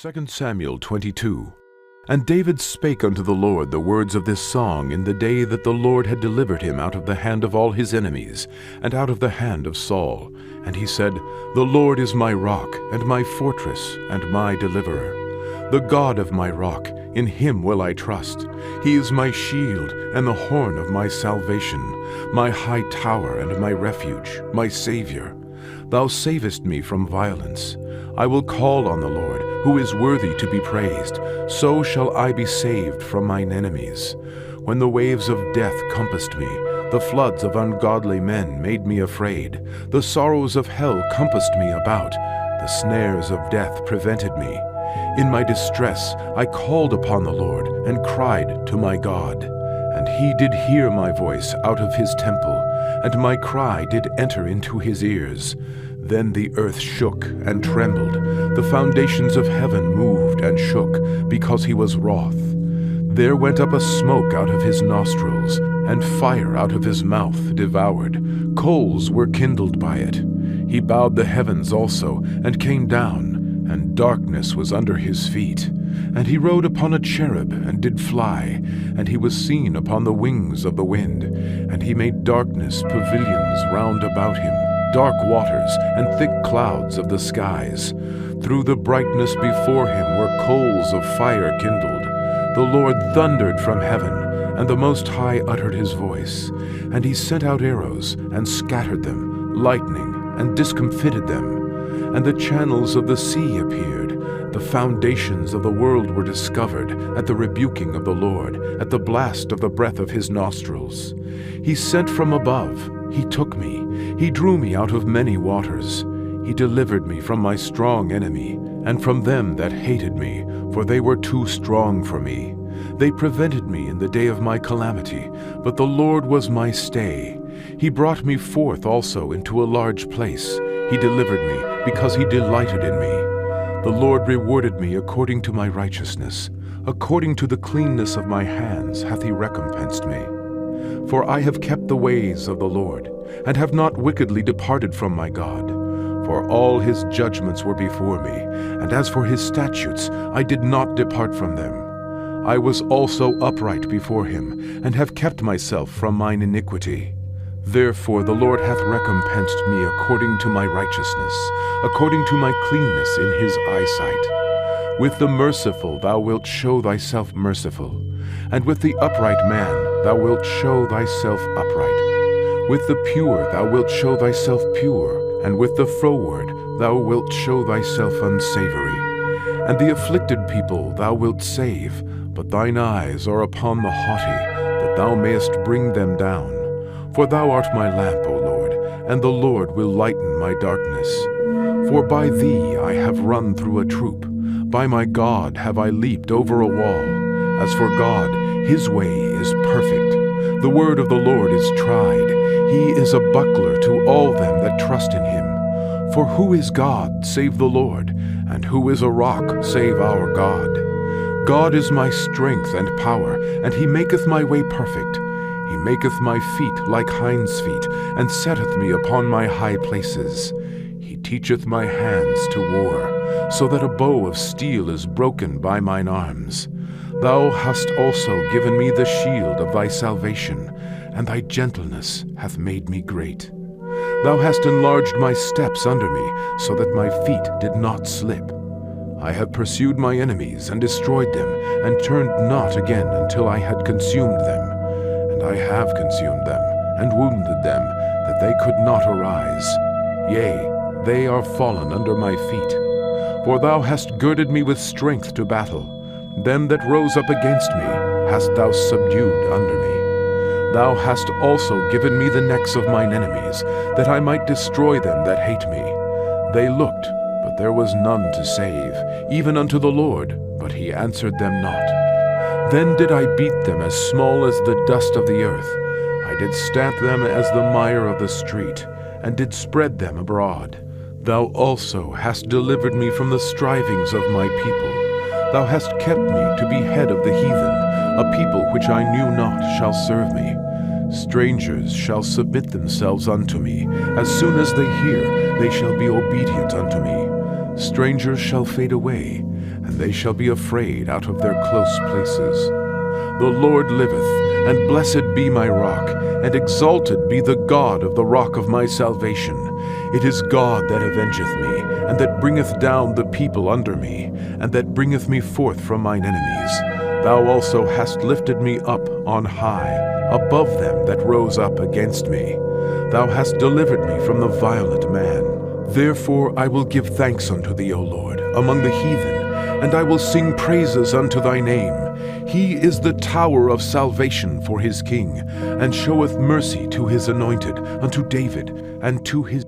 2 Samuel 22. And David spake unto the Lord the words of this song in the day that the Lord had delivered him out of the hand of all his enemies, and out of the hand of Saul. And he said, The Lord is my rock, and my fortress, and my deliverer. The God of my rock, in him will I trust. He is my shield, and the horn of my salvation, my high tower and my refuge, my Savior. Thou savest me from violence. I will call on the Lord, who is worthy to be praised. So shall I be saved from mine enemies. When the waves of death compassed me, the floods of ungodly men made me afraid. The sorrows of hell compassed me about. The snares of death prevented me. In my distress I called upon the Lord, and cried to my God. And he did hear my voice out of his temple, and my cry did enter into his ears. Then the earth shook and trembled. The foundations of heaven moved and shook, because he was wroth. There went up a smoke out of his nostrils, and fire out of his mouth devoured. Coals were kindled by it. He bowed the heavens also, and came down, and darkness was under his feet. And he rode upon a cherub, and did fly, and he was seen upon the wings of the wind. And he made darkness pavilions round about him, dark waters, and thick clouds of the skies. Through the brightness before him were coals of fire kindled. The Lord thundered from heaven, and the Most High uttered his voice. And he sent out arrows, and scattered them, lightning, and discomfited them. And the channels of the sea appeared. The foundations of the world were discovered at the rebuking of the Lord, at the blast of the breath of his nostrils. He sent from above. He took me. He drew me out of many waters. He delivered me from my strong enemy, and from them that hated me, for they were too strong for me. They prevented me in the day of my calamity, but the Lord was my stay. He brought me forth also into a large place. He delivered me, because he delighted in me. The Lord rewarded me according to my righteousness. According to the cleanness of my hands hath he recompensed me. For I have kept the ways of the Lord, and have not wickedly departed from my God. For all his judgments were before me, and as for his statutes, I did not depart from them. I was also upright before him, and have kept myself from mine iniquity. Therefore the Lord hath recompensed me according to my righteousness, according to my cleanness in his eyesight. With the merciful thou wilt show thyself merciful, and with the upright man thou wilt show thyself upright. With the pure thou wilt show thyself pure, and with the froward thou wilt show thyself unsavory. And the afflicted people thou wilt save, but thine eyes are upon the haughty, that thou mayest bring them down. For thou art my lamp, O Lord, and the Lord will lighten my darkness. For by thee I have run through a troop. By my God have I leaped over a wall. As for God, his way is perfect. The word of the Lord is tried. He is a buckler to all them that trust in him. For who is God save the Lord? And who is a rock save our God? God is my strength and power, and he maketh my way perfect. He maketh my feet like hinds' feet, and setteth me upon my high places. He teacheth my hands to war, so that a bow of steel is broken by mine arms. Thou hast also given me the shield of thy salvation, and thy gentleness hath made me great. Thou hast enlarged my steps under me, so that my feet did not slip. I have pursued my enemies and destroyed them, and turned not again until I had consumed them. And I have consumed them, and wounded them, that they could not arise. Yea, they are fallen under my feet. For thou hast girded me with strength to battle. Them that rose up against me hast thou subdued under me. Thou hast also given me the necks of mine enemies, that I might destroy them that hate me. They looked, but there was none to save, even unto the Lord, but he answered them not. Then did I beat them as small as the dust of the earth. I did stamp them as the mire of the street, and did spread them abroad. Thou also hast delivered me from the strivings of my people. Thou hast kept me to be head of the heathen. A people which I knew not shall serve me. Strangers shall submit themselves unto me. As soon as they hear, they shall be obedient unto me. Strangers shall fade away, and they shall be afraid out of their close places. The Lord liveth, and blessed be my rock, and exalted be the God of the rock of my salvation. It is God that avengeth me, and that bringeth down the people under me, and that bringeth me forth from mine enemies. Thou also hast lifted me up on high, above them that rose up against me. Thou hast delivered me from the violent man. Therefore I will give thanks unto thee, O Lord, among the heathen, and I will sing praises unto thy name. He is the tower of salvation for his king, and showeth mercy to his anointed, unto David, and to his